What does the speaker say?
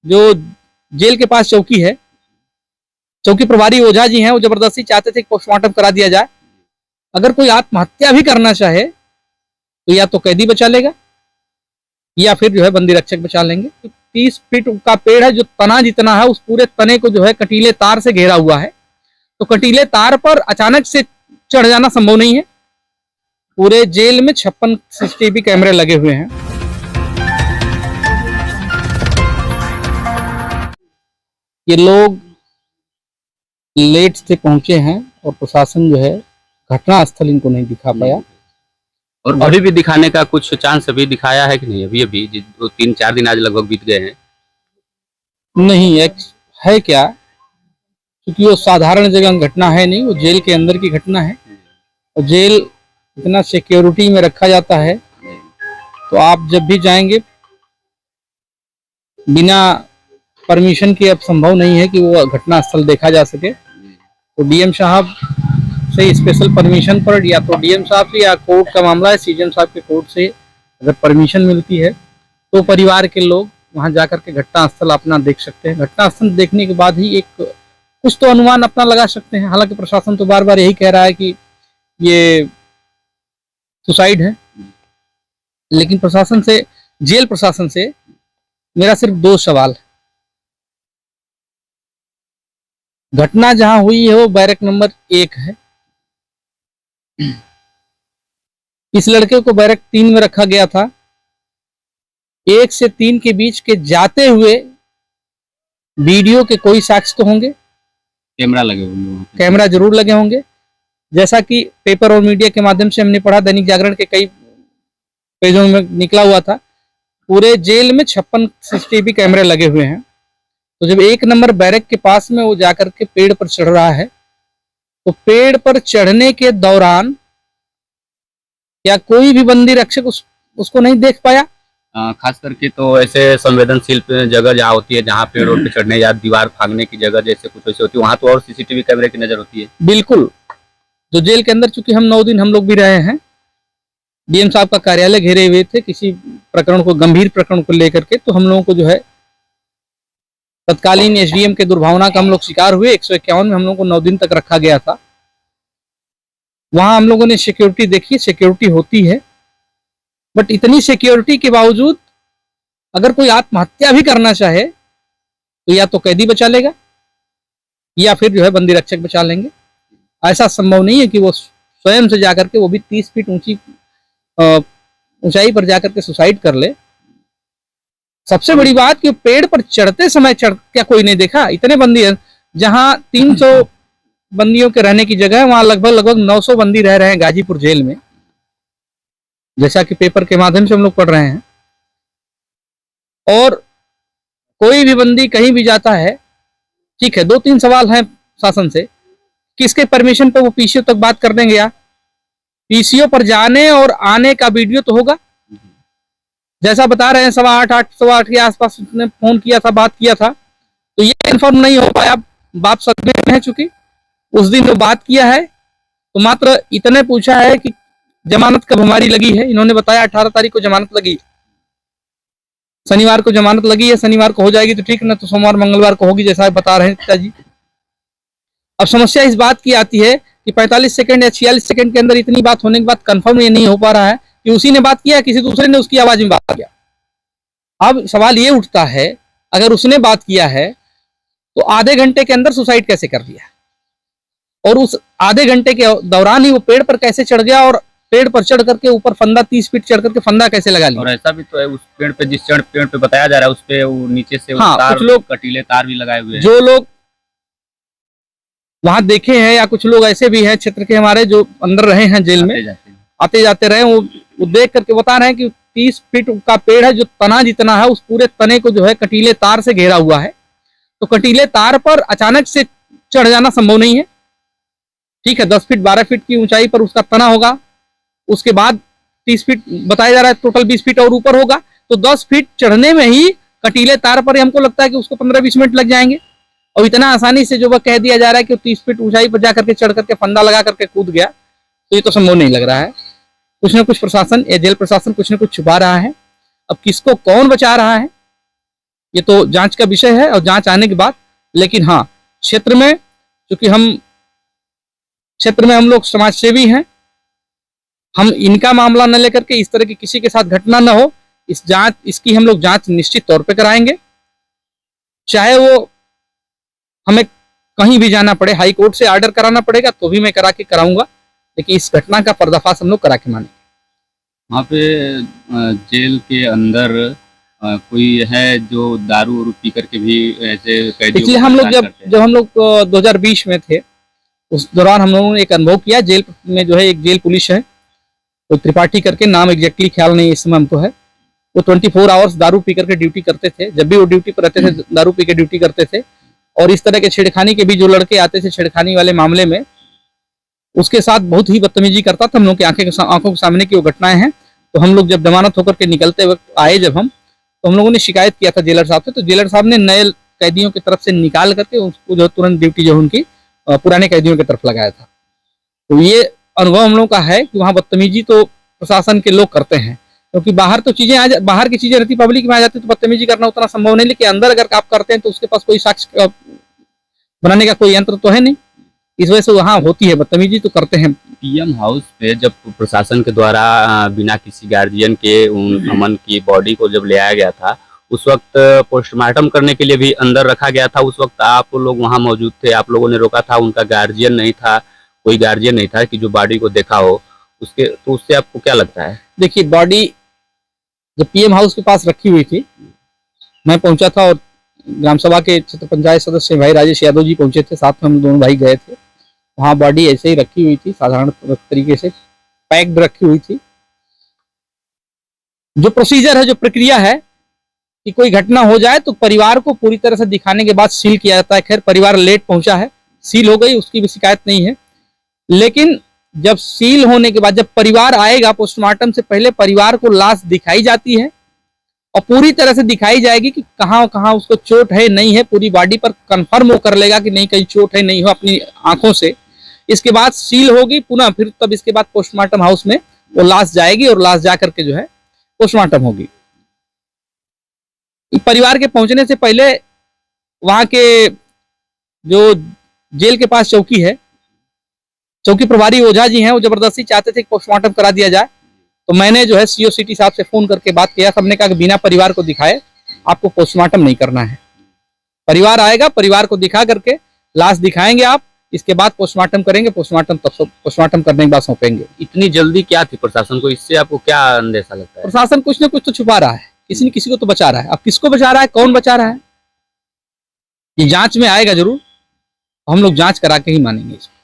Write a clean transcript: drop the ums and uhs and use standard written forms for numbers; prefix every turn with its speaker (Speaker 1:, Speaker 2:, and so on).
Speaker 1: जो जेल के पास चौकी है, चौकी प्रभारी ओझा जी हैं, वो जबरदस्ती चाहते थे कि पोस्टमार्टम करा दिया जाए। अगर कोई आत्महत्या भी करना चाहे तो या तो कैदी बचा लेगा या फिर जो है बंदी रक्षक बचा लेंगे। तो 30 फीट का पेड़ है, जो तना जितना है उस पूरे तने को जो है कटीले तार से घेरा हुआ है। तो कटीले तार पर अचानक से चढ़ जाना संभव नहीं है। पूरे जेल में 56 सीसीटीवी कैमरे लगे हुए हैं। ये लोग लेट से पहुंचे हैं और प्रशासन जो है घटना स्थल इनको नहीं दिखा पाया।
Speaker 2: और अभी भी दिखाने का कुछ चांस अभी दिखाया है कि नहीं? अभी 3-4 दिन आज लगभग बीत गए हैं।
Speaker 1: नहीं है क्या, क्योंकि वो साधारण जगह घटना है नहीं, वो जेल के अंदर की घटना है और जेल इतना सिक्योरिटी में रखा जाता है। तो आप जब भी जाएंगे बिना परमिशन के अब संभव नहीं है कि वो घटना स्थल देखा जा सके। तो डीएम साहब से स्पेशल परमिशन पर, या तो डीएम साहब से या कोर्ट का मामला है, सीजीएम साहब के कोर्ट से अगर परमिशन मिलती है तो परिवार के लोग वहां जाकर के घटना स्थल अपना देख सकते हैं। घटना स्थल देखने के बाद ही एक कुछ तो अनुमान अपना लगा सकते हैं। हालांकि प्रशासन तो बार बार यही कह रहा है कि ये सुसाइड है, लेकिन प्रशासन से, जेल प्रशासन से मेरा सिर्फ 2 सवाल है। घटना जहां हुई है वो बैरक नंबर 1 है। इस लड़के को बैरक 3 में रखा गया था। 1 से 3 के बीच के जाते हुए वीडियो के कोई साक्ष्य तो होंगे,
Speaker 2: कैमरा लगे होंगे,
Speaker 1: कैमरा जरूर लगे होंगे। जैसा कि पेपर और मीडिया के माध्यम से हमने पढ़ा, दैनिक जागरण के कई पेजों में निकला हुआ था, पूरे जेल में 56 सीसीटीवी कैमरे लगे हुए हैं। तो जब 1 नंबर बैरक के पास में वो जाकर के पेड़ पर चढ़ रहा है, तो पेड़ पर चढ़ने के दौरान क्या कोई भी बंदी रक्षक उसको नहीं देख पाया?
Speaker 2: खास करके तो ऐसे संवेदनशील जगह जहाँ होती है, जहाँ पेड़ों पे चढ़ने या दीवार फागने की जगह जैसे कुछ ऐसी होती है, वहां तो और सीसीटीवी कैमरे की नजर होती है।
Speaker 1: बिल्कुल। जो जेल के अंदर, चूंकि हम 9 दिन हम लोग भी रहे हैं, डीएम साहब का कार्यालय घेरे हुए थे किसी प्रकरण को, गंभीर प्रकरण को लेकर के, तो हम लोगों को जो है तत्कालीन एसडीएम के दुर्भावना का हम लोग शिकार हुए। 151 में हम लोगों को 9 दिन तक रखा गया था। वहां हम लोगों ने सिक्योरिटी देखी, सिक्योरिटी होती है, बट इतनी सिक्योरिटी के बावजूद अगर कोई आत्महत्या भी करना चाहे तो या तो कैदी बचा लेगा या फिर जो है बंदी रक्षक बचा लेंगे। ऐसा संभव नहीं है कि वो स्वयं से जाकर के, वो भी 30 फीट ऊंचाई पर जाकर के सुसाइड कर ले। सबसे बड़ी बात कि पेड़ पर चढ़ते समय क्या कोई नहीं देखा? इतने बंदी है, जहां 300 बंदियों के रहने की जगह है, वहां लगभग 900 बंदी रह रहे हैं गाजीपुर जेल में, जैसा कि पेपर के माध्यम से हम लोग पढ़ रहे हैं। और कोई भी बंदी कहीं भी जाता है, ठीक है, 2-3 सवाल हैं शासन से, किसके परमिशन पे वो पीसीओ तक बात कर देंगे? या पीसीओ पर जाने और आने का वीडियो तो होगा। जैसा बता रहे हैं 8:15 के आसपास उसने फोन किया था, बात किया था, तो ये कंफर्म नहीं हो पाया। बाप सदमे में है, चूंकि उस दिन जो बात किया है तो मात्र इतने पूछा है कि जमानत कब हमारी लगी है। इन्होंने बताया 18 तारीख को जमानत लगी, शनिवार को जमानत लगी है, शनिवार को हो जाएगी तो ठीक, ना तो सोमवार मंगलवार को होगी, जैसा बता रहे हैं पिताजी। अब समस्या इस बात की आती है कि 45 सेकंड या 46 सेकंड के अंदर इतनी बात होने के बाद कंफर्म ये नहीं हो पा रहा है कि उसी ने बात किया, किसी दूसरे ने उसकी आवाज में बात किया। अब सवाल ये उठता है, अगर उसने बात किया है तो आधे घंटे के अंदर सुसाइड कैसे कर लिया, और उस आधे घंटे के दौरान ही वो पेड़ पर कैसे चढ़ गया, और पेड़ पर चढ़ करके ऊपर फंदा 30 फीट चढ़ करके फंदा कैसे लगा लिया?
Speaker 2: और ऐसा भी तो है, उस पेड़ पे, जिस पेड़ पे बताया जा रहा है, उस पे वो नीचे से
Speaker 1: कुछ लोग
Speaker 2: कटीले तार भी लगाए हुए हैं।
Speaker 1: जो लोग वहां देखे हैं, या कुछ लोग ऐसे भी हैं क्षेत्र के हमारे जो अंदर रहे हैं जेल में, आते जाते रहे, वो देख करके बता रहे हैं कि 30 फीट का पेड़ है, जो तना जितना है उस पूरे तने को जो है कटीले तार से घेरा हुआ है। तो कटीले तार पर अचानक से चढ़ जाना संभव नहीं है। ठीक है, 10 फीट 12 फीट की ऊंचाई पर उसका तना होगा, उसके बाद 30 फीट बताया जा रहा है, टोटल 20 फीट और ऊपर होगा। तो 10 फीट चढ़ने में ही कटीले तार पर हमको लगता है कि उसको 15-20 मिनट लग जाएंगे, और इतना आसानी से जो वह कह दिया जा रहा है कि 30 फीट ऊंचाई पर जाकर के चढ़ करके फंदा लगा करके कूद गया, तो ये तो संभव नहीं लग रहा है। कुछ ना कुछ प्रशासन या जेल प्रशासन कुछ ना कुछ छुपा रहा है। अब किसको कौन बचा रहा है ये तो जांच का विषय है और जांच आने के बाद। लेकिन हाँ, क्षेत्र में क्योंकि क्षेत्र में हम लोग समाज सेवी हैं, हम इनका मामला न लेकर के इस तरह की किसी के साथ घटना न हो, इसकी हम लोग जांच निश्चित तौर पे कराएंगे। चाहे वो हमें कहीं भी जाना पड़े, हाई कोर्ट से ऑर्डर कराना पड़ेगा तो भी मैं कराऊंगा, लेकिन इस घटना का पर्दाफाश हम लोग करा के मानेंगे।
Speaker 2: वहाँ पे जेल के अंदर कोई है जो दारू वारू पी करके भी ऐसे कैदियों
Speaker 1: इसलिए
Speaker 2: को
Speaker 1: हम लोग
Speaker 2: परेशान करते हैं?
Speaker 1: जब हम लोग 2020 में थे, उस दौरान हम लोगों ने एक अनुभव किया। जेल में जो है एक जेल पुलिस है, तो त्रिपाठी करके, नाम एग्जैक्टली ख्याल नहीं इस समय हमको है। वो 24 आवर्स दारू पी करके ड्यूटी करते थे। जब भी वो ड्यूटी पर रहते थे दारू पी के ड्यूटी करते थे। और इस तरह के छेड़खानी के भी जो लड़के आते थे छेड़खानी वाले मामले में, उसके साथ बहुत ही बदतमीजी करता था। हम लोग की आंखों के सामने की वो घटनाएं हैं। तो हम लोग जब जमानत होकर के निकलते वक्त आए जब हम, तो हम लोगों ने शिकायत किया था जेलर साहब से। तो जेलर साहब ने नए कैदियों की तरफ से निकाल करके उसको जो तुरंत ड्यूटी जो उनकी पुराने कैदियों की तरफ लगाया था। तो ये अनुभव हम लोग का है कि वहाँ बदतमीजी तो प्रशासन के लोग करते हैं, क्योंकि बाहर तो चीजें बाहर की चीजें रहती, पब्लिक में आ जाती तो बदतमीजी करना उतना संभव नहीं। लेकिन अंदर अगर आप करते हैं तो उसके पास कोई साक्ष्य बनाने का कोई यंत्र तो है नहीं, इस वजह से वहाँ होती है बदतमीजी, तो करते हैं।
Speaker 2: पीएम हाउस पे जब प्रशासन के द्वारा बिना किसी गार्जियन के उन अमन की बॉडी को जब ले आया गया था, उस वक्त पोस्टमार्टम करने के लिए भी अंदर रखा गया था। उस वक्त आप लोग वहां मौजूद थे, आप लोगों ने रोका था, उनका गार्जियन नहीं था, कोई गार्जियन नहीं था कि जो बॉडी को देखा हो। उससे आपको क्या लगता है?
Speaker 1: देखिए, बॉडी जब पीएम हाउस के पास रखी हुई थी, मैं पहुंचा था और ग्राम सभा के क्षेत्र पंचायत सदस्य भाई राजेश यादव जी पहुंचे थे, साथ में हम दोनों भाई गए थे। वहाँ बॉडी ऐसे ही रखी हुई थी, साधारण तरीके से पैक्ड रखी हुई थी। जो प्रोसीजर है, जो प्रक्रिया है कि कोई घटना हो जाए तो परिवार को पूरी तरह से दिखाने के बाद सील किया जाता है। खैर, परिवार लेट पहुंचा है, सील हो गई, उसकी भी शिकायत नहीं है। लेकिन जब सील होने के बाद जब परिवार आएगा, पोस्टमार्टम से पहले परिवार को लाश दिखाई जाती है और पूरी तरह से दिखाई जाएगी कि कहाँ कहाँ उसको चोट है नहीं है। पूरी बॉडी पर कंफर्म वो कर लेगा कि नहीं कहीं चोट है नहीं हो अपनी आंखों से। इसके बाद सील होगी पुनः, फिर तब इसके बाद पोस्टमार्टम हाउस में वो लाश जाएगी और लाश जाकर के जो है पोस्टमार्टम होगी। परिवार के पहुंचने से पहले वहां के जो जेल के पास चौकी है, चौकी प्रभारी ओझा जी हैं, वो जबरदस्ती चाहते थे कि पोस्टमार्टम करा दिया जाए। तो मैंने जो है सीओ सिटी साहब से फोन करके बात किया। सबने कहा कि बिना परिवार को दिखाए आपको पोस्टमार्टम नहीं करना है। परिवार आएगा, परिवार को दिखा करके लाश दिखाएंगे आप, इसके बाद पोस्टमार्टम करेंगे। पोस्टमार्टम करने के बाद सौंपेंगे।
Speaker 2: इतनी जल्दी क्या थी प्रशासन को? इससे आपको क्या अंदेशा लगता है?
Speaker 1: प्रशासन कुछ ना कुछ तो छुपा रहा है, किसी न किसी को तो बचा रहा है। अब किसको बचा रहा है, कौन बचा रहा है, ये जांच में आएगा जरूर। हम लोग जांच करा के ही मानेंगे इसको।